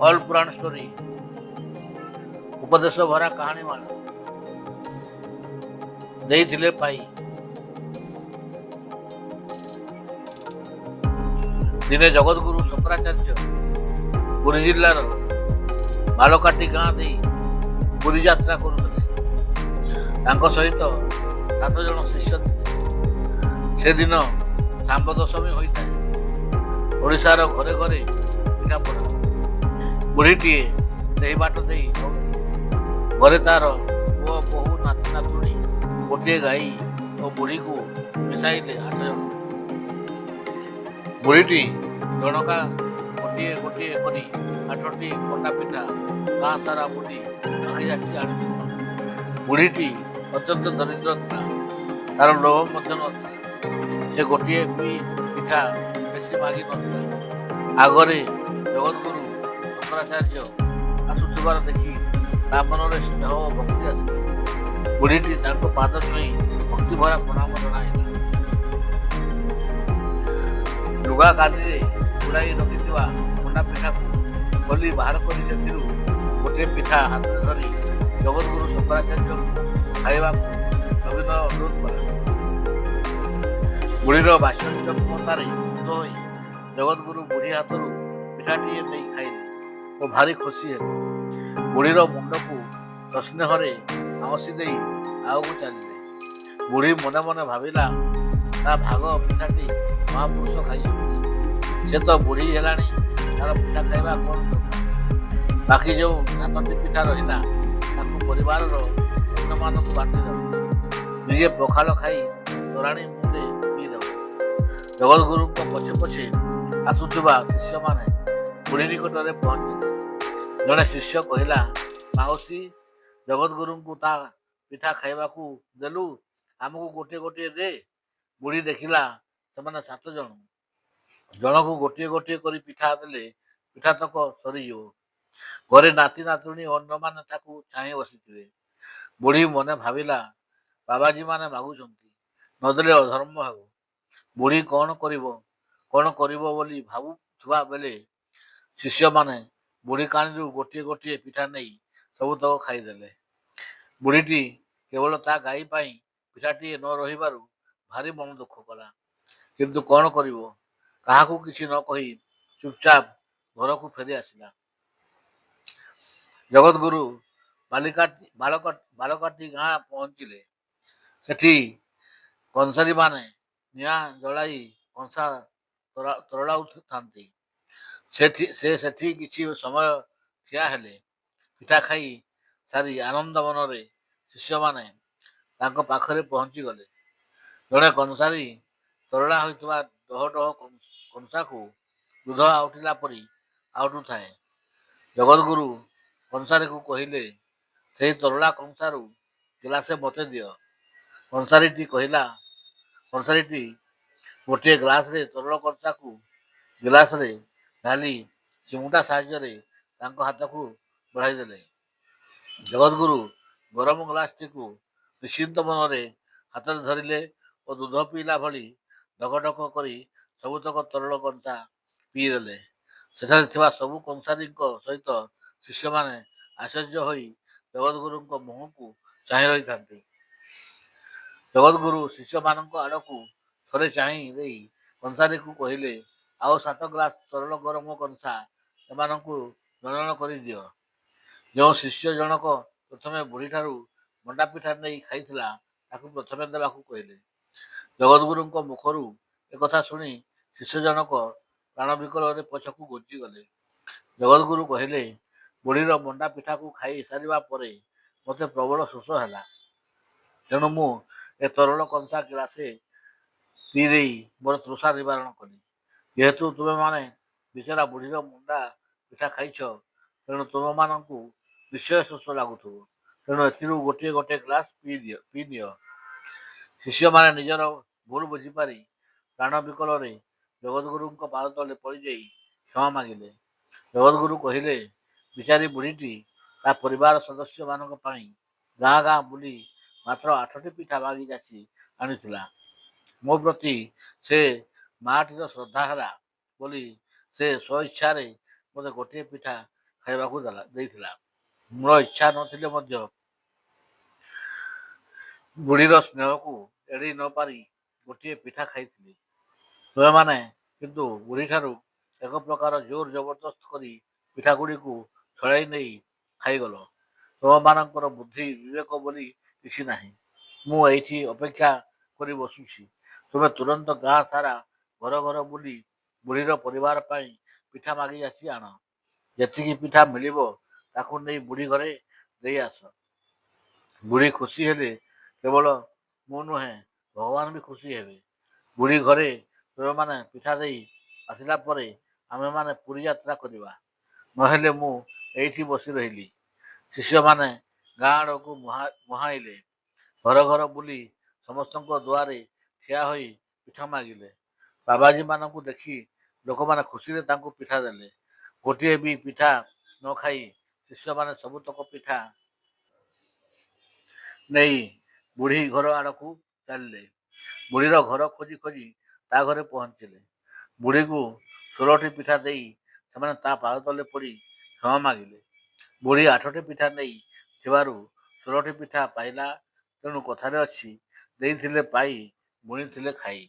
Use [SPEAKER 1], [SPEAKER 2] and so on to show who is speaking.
[SPEAKER 1] All ପୁରାଣ story, ଉପଦେଶ ଭରା କାହାଣୀ ମାଳ ଦେଇଥିଲେ ପାଇ। ଦିନେ ଜଗତଗୁରୁ ଶଙ୍କରାଚାର୍ଯ୍ୟ ପୁରୀ ଜିଲ୍ଲାର ବାଳକାଟି ଗାଁ ଦେଇ ପୁରୀ ଯାତ୍ରା କରୁଥିଲେ। ତାଙ୍କ ସହିତ 7 ଜଣ ଶିଷ୍ୟ ଥିଲେ। ସେଦିନ ଶାମ୍ବ ଦଶମୀ ହୋଇଥାଏ। ଓଡ଼ିଶାର ଘରେ ଘରେ ପିଠାପଣା। ବୁଢ଼ୀଟିଏ ସେହି ବାଟ ଦେଇ ଘରେ ତାର ପୁଅ, ବୋହୂ, ନାତି, ନାତୁଣୀ, ଗୋଟିଏ ଗାଈ ଓ ବୁଢ଼ୀକୁ ମିଶାଇଲେ 8 ଜଣ। ବୁଢ଼ୀଟି ଜଣକା ଗୋଟିଏ ଗୋଟିଏ କରି 8ଟି ମଣ୍ଡା ପିଠା ଗାଁ ସାରା ବୁଲି ମାଗି ଯାଚି ଆଣିଥିଲା। ବୁଢ଼ୀଟି ଅତ୍ୟନ୍ତ ଦରିଦ୍ର ଥିଲା। ତାର ଲୋଭ ମଧ୍ୟ ନଥିଲା। ସେ ଗୋଟିଏ ବି ପିଠା ବେଶୀ ମାଗି ନଥିଲା। ଆଗରେ ଜଗତଗୁରୁ ଶଙ୍କରାଚାର୍ଯ୍ୟ ଆସୁଥିବାର ଦେଖି ତା ମନରେ ସ୍ନେହ ଓ ଭକ୍ତି ଆସିଲା। ବୁଢ଼ୀଟି ତାଙ୍କ ପାଦ ଛୁଇଁ ଭକ୍ତିଭରା ପ୍ରଣାମ ଜଣାଇଲା। ଲୁଗା ଗାଦିରେ ଗୁଡ଼ାଇ ରଖିଥିବା ମଣ୍ଡା ପିଠାକୁ ଖୋଲି ବାହାର କରି ସେଥିରୁ ଗୋଟିଏ ପିଠା ହାତରେ ଧରି ଜଗତଗୁରୁ ଶଙ୍କରାଚାର୍ଯ୍ୟଙ୍କୁ ଖାଇବାକୁ ସବିନୟ ଅନୁରୋଧ କଲା। ବୁଢ଼ୀର ବାତ୍ସଲ୍ୟ ମମତାରେ ମୁଗ୍ଧ ହୋଇ ଜଗତଗୁରୁ ବୁଢ଼ୀ ହାତରୁ ପିଠାଟିଏ ନେଇ ଖାଇଲେ ଓ ଭାରି ଖୁସି ହେଲେ। ବୁଢ଼ୀର ମୁଣ୍ଡକୁ ସସ୍ନେହରେ ଆଉଁସି ଦେଇ ଆଗକୁ ଚାଲିଲେ। ବୁଢ଼ୀ ମନେ ମନେ ଭାବିଲା, ତା ଭାଗ ପିଠାଟି ମହାପୁରୁଷ ଖାଇଛନ୍ତି। ସେ ତ ବୁଢ଼ୀ ହେଲାଣି, ତାର ପିଠା ଖାଇବା କ'ଣ ଦରକାର। ବାକି ଯେଉଁ 7ଟି ପିଠା ରହିଲା ତାକୁ ପରିବାରର ଅନ୍ୟମାନଙ୍କୁ ବାଣ୍ଟିଦେବ। ନିଜେ ପଖାଳ ଖାଇ ତୋରାଣୀ ମୁଣ୍ଡେ ପିଇଦେବ। ଜଗତଗୁରୁଙ୍କ ପଛେ ପଛେ ଆସୁଥିବା ଶିଷ୍ୟମାନେ ବୁଢ଼ୀ ନିକଟରେ ପହଞ୍ଚିଲେ। ଜଣେ ଶିଷ୍ୟ କହିଲା, ମାଉସୀ, ଜଗତଗୁରୁଙ୍କୁ ତା ପିଠା ଖାଇବାକୁ ଦେଲୁ, ଆମକୁ ଗୋଟିଏ ଗୋଟିଏ ଦେ। ବୁଢ଼ୀ ଦେଖିଲା ସେମାନେ 7 ଜଣ। ଜଣକୁ ଗୋଟିଏ ଗୋଟିଏ କରି ପିଠା ଦେଲେ ପିଠାତକ ସରିଯିବ। ଘରେ ନାତି, ନାତୁଣୀ ଓ ଅନ୍ୟମାନେ ତାକୁ ଚାହିଁ ବସିଥିବେ। ବୁଢ଼ୀ ମନେ ଭାବିଲା, ବାବାଜୀମାନେ ମାଗୁଛନ୍ତି, ନଦେଲେ ଅଧର୍ମ ହେବ। ବୁଢ଼ୀ କ'ଣ କରିବ ବୋଲି ଭାବୁଥିବା ବେଳେ ଶିଷ୍ୟମାନେ ବୁଢ଼ୀ କାନିରୁ ଗୋଟିଏ ଗୋଟିଏ ପିଠା ନେଇ ସବୁତକ ଖାଇଦେଲେ। ବୁଢ଼ୀଟି କେବଳ ତା ଗାଈ ପାଇଁ ପିଠାଟିଏ ନ ରହିବାରୁ ଭାରି ମନ ଦୁଃଖ କଲା। କିନ୍ତୁ କ'ଣ କରିବ, କାହାକୁ କିଛି ନ କହି ଚୁପଚାପ ଘରକୁ ଫେରି ଆସିଲା। ଜଗତଗୁରୁ ବାଳକାଟି ଗାଁ ପହଞ୍ଚିଲେ। ସେଠି କଂସାରୀମାନେ ନିଆଁ ଜଳାଇ କଂସା ତରଳାଉଥାନ୍ତି। ସେ ସେଠି କିଛି ସମୟ ଠିଆ ହେଲେ। ପିଠା ଖାଇ ସାରି ଆନନ୍ଦ ମନରେ ଶିଷ୍ୟମାନେ ତାଙ୍କ ପାଖରେ ପହଞ୍ଚିଗଲେ। ଜଣେ କଂସାରୀ ତରଳା ହୋଇଥିବା ଡହ ଡହ କଂସାକୁ ଦୁଧ ଆଉଟିଲା ପରି ଆଉଟୁଥାଏ। ଜଗତଗୁରୁ କଂସାରୀକୁ କହିଲେ, ସେହି ତରଳା କଂସାରୁ ଗିଲାସେ ମୋତେ ଦିଅ। କଂସାରୀଟି ଗୋଟିଏ ଗ୍ଲାସରେ ତରଳ କଂସାକୁ ଗିଲାସରେ ଢାଳି ଚିମୁଟା ସାହାଯ୍ୟରେ ତାଙ୍କ ହାତକୁ ବଢ଼ାଇଦେଲେ। ଜଗତଗୁରୁ ଗରମ ଗ୍ଲାସଟିକୁ ନିଶ୍ଚିନ୍ତ ମନରେ ହାତରେ ଧରିଲେ ଓ ଦୁଧ ପିଇଲା ଭଳି ଢକ ଢକ କରି ସବୁତକ ତରଳ କଂସା ପିଇଦେଲେ। ସେଠାରେ ଥିବା ସବୁ କଂସାରୀଙ୍କ ସହିତ ଶିଷ୍ୟମାନେ ଆଶ୍ଚର୍ଯ୍ୟ ହୋଇ ଜଗତଗୁରୁଙ୍କ ମୁହଁକୁ ଚାହିଁ ରହିଥାନ୍ତି। ଜଗତଗୁରୁ ଶିଷ୍ୟମାନଙ୍କ ଆଡ଼କୁ ଥରେ ଚାହିଁ ଦେଇ କଂସାରୀକୁ କହିଲେ, ଆଉ 7 ଗ୍ଲାସ ତରଳ ଗରମ କଂସା ଏମାନଙ୍କୁ ଜଣଜଣ କରି ଦିଅ। ଯେଉଁ ଶିଷ୍ୟ ଜଣକ ପ୍ରଥମେ ବୁଢ଼ୀଠାରୁ ମଣ୍ଡା ପିଠା ନେଇ ଖାଇଥିଲା ତାକୁ ପ୍ରଥମେ ଦେବାକୁ କହିଲେ। ଜଗତଗୁରୁଙ୍କ ମୁଖରୁ ଏକଥା ଶୁଣି ଶିଷ୍ୟ ଜଣକ ପ୍ରାଣ ବିକଳରେ ପଛକୁ ଘୁଞ୍ଚିଗଲେ। ଜଗତଗୁରୁ କହିଲେ, ବୁଢ଼ୀର ମଣ୍ଡା ପିଠାକୁ ଖାଇ ସାରିବା ପରେ ମୋତେ ପ୍ରବଳ ଶୋଷ ହେଲା। ତେଣୁ ମୁଁ ଏ ତରଳ କଂସା ଗିଲାସେ ପିଇଦେଇ ମୋର ତୃଷା ନିବାରଣ କଲି। ଯେହେତୁ ତୁମେମାନେ ବିଚରା ବୁଢ଼ୀର ମଣ୍ଡା ପିଠା ଖାଇଛ, ତେଣୁ ତୁମମାନଙ୍କୁ ନିଶ୍ଚୟ ଶୋଷ ଲାଗୁଥିବ। ତେଣୁ ଏଥିରୁ ଗୋଟିଏ ଗୋଟିଏ ଗ୍ଲାସ ପିଇନିଅ। ଶିଷ୍ୟମାନେ ନିଜର ଭୁଲ ବୁଝିପାରି ପ୍ରାଣ ବିକଳରେ ଜଗତଗୁରୁଙ୍କ ପାଦ ତଳେ ପଡ଼ିଯାଇ କ୍ଷମା ମାଗିଲେ। ଜଗତଗୁରୁ କହିଲେ, ବିଚାରୀ ବୁଢ଼ୀଟି ତା ପରିବାର ସଦସ୍ୟମାନଙ୍କ ପାଇଁ ଗାଁ ଗାଁ ବୁଲି ମାତ୍ର 8ଟି ପିଠା ମାଗି ଯାଚି ଆଣିଥିଲା। ମୋ ପ୍ରତି ସେ ମାଆଟିର ଶ୍ରଦ୍ଧା ହେଲା ବୋଲି ସେ ସ୍ୱଇଚ୍ଛାରେ ମୋତେ ଗୋଟିଏ ପିଠା ଖାଇବାକୁ ଦେଇଥିଲା। ମୋର ଇଚ୍ଛା ନଥିଲେ ମଧ୍ୟ ବୁଢ଼ୀର ସ୍ନେହକୁ ଏଡ଼େଇ ନ ପାରି ଗୋଟିଏ ପିଠା ଖାଇଥିଲି। ତୁମେମାନେ କିନ୍ତୁ ବୁଢ଼ୀଠାରୁ ଏକ ପ୍ରକାର ଜୋର ଜବରଦସ୍ତ କରି ପିଠାଗୁଡ଼ିକୁ ଛଡ଼ାଇ ନେଇ ଖାଇଗଲ। ତୁମମାନଙ୍କର ବୁଦ୍ଧି ବିବେକ ବୋଲି କିଛି ନାହିଁ। ମୁଁ ଏଇଠି ଅପେକ୍ଷା କରି ବସୁଛି। ତୁମେ ତୁରନ୍ତ ଗାଁ ସାରା ଘର ଘର ବୁଲି ବୁଢ଼ୀର ପରିବାର ପାଇଁ ପିଠା ମାଗି ଆସି ଆଣ। ଯେତିକି ପିଠା ମିଳିବ ତାକୁ ନେଇ ବୁଢ଼ୀ ଘରେ ଦେଇ ଆସ। ବୁଢ଼ୀ ଖୁସି ହେଲେ କେବଳ ମୁଁ ନୁହେଁ, ଭଗବାନ ବି ଖୁସି ହେବେ। ବୁଢ଼ୀ ଘରେ ତୁମେମାନେ ପିଠା ଦେଇ ଆସିଲା ପରେ ଆମେମାନେ ପୁରୀ ଯାତ୍ରା କରିବା। ନହେଲେ ମୁଁ ଏଇଠି ବସି ରହିଲି। ଶିଷ୍ୟମାନେ ଗାଁ ଆଡ଼କୁ ମୁହାଁଇଲେ। ଘର ଘର ବୁଲି ସମସ୍ତଙ୍କ ଦୁଆରେ ଠିଆ ହୋଇ ପିଠା ମାଗିଲେ। ବାବାଜୀମାନଙ୍କୁ ଦେଖି ଲୋକମାନେ ଖୁସିରେ ତାଙ୍କୁ ପିଠା ଦେଲେ। ଗୋଟିଏ ବି ପିଠା ନ ଖାଇ ଶିଷ୍ୟମାନେ ସବୁତକ ପିଠା ନେଇ ବୁଢ଼ୀ ଘର ଆଡ଼କୁ ଚାଲିଲେ। ବୁଢ଼ୀର ଘର ଖୋଜି ଖୋଜି ତା ଘରେ ପହଞ୍ଚିଲେ। ବୁଢ଼ୀକୁ 16ଟି ପିଠା ଦେଇ ସେମାନେ ତା ପାଦ ତଳେ ପଡ଼ି କ୍ଷମା ମାଗିଲେ। ବୁଢ଼ୀ 8ଟି ପିଠା ନେଇ ଥିବାରୁ 16ଟି ପିଠା ପାଇଲା। ତେଣୁ କଥାରେ ଅଛି, ଦେଇଥିଲେ ପାଇ ବୁଣିଥିଲେ ଖାଇ।